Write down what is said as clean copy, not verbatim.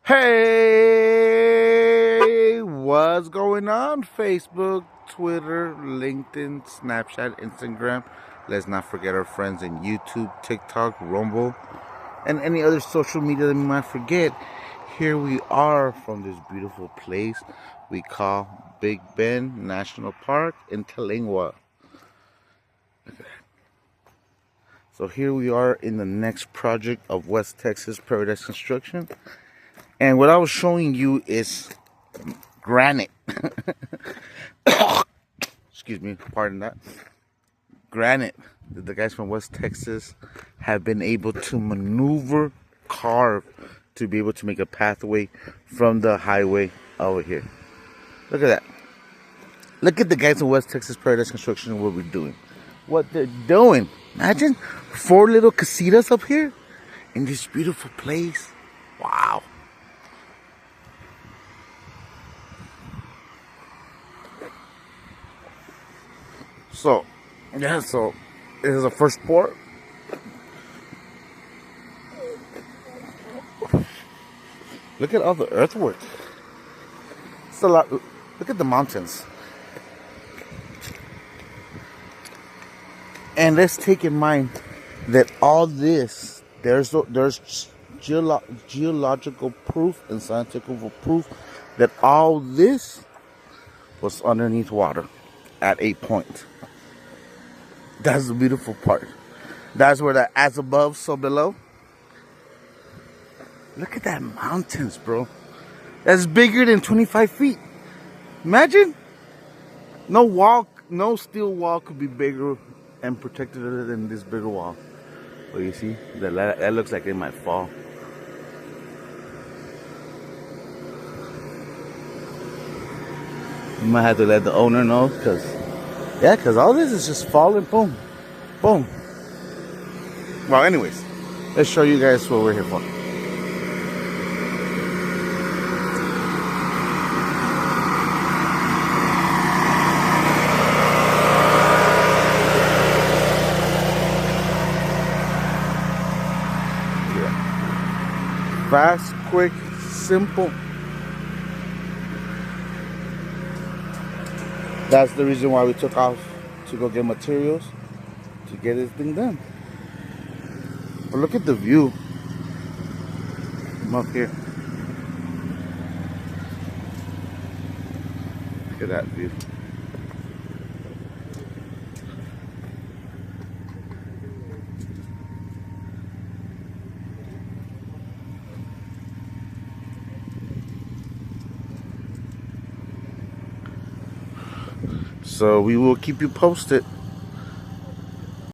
Hey, what's going on? Facebook, Twitter, LinkedIn, Snapchat, Instagram. Let's not forget our friends in YouTube, TikTok, Rumble, and any other social media that we might forget. Here we are from this beautiful place we call Big Bend National Park in Terlingua. So here we are in the next project of West Texas Paradise Construction. And what I was showing you is granite. Excuse me, pardon that. Granite that the guys from West Texas have been able to maneuver, carve, to be able to make a pathway from the highway over here. Look at that. Look at the guys from West Texas Paradise Construction and what we're doing. What they're doing. Imagine 4 little casitas up here in this beautiful place. Wow. So this is the first port. Look at all the earthwork. It's a lot. Look at the mountains. And let's take in mind that all this, there's geological proof and scientific proof that all this was underneath water at a point. That's the beautiful part. That's where the as above, so below. Look at that mountains, bro. That's bigger than 25 feet. Imagine. No wall, no steel wall could be bigger and protected than this bigger wall. But you see, that looks like it might fall. You might have to let the owner know, because all this is just falling, boom, boom. Well, anyways, let's show you guys what we're here for. Fast, quick, simple. That's the reason why we took off to go get materials to get this thing done. But look at the view from up here. Look at that view. So we will keep you posted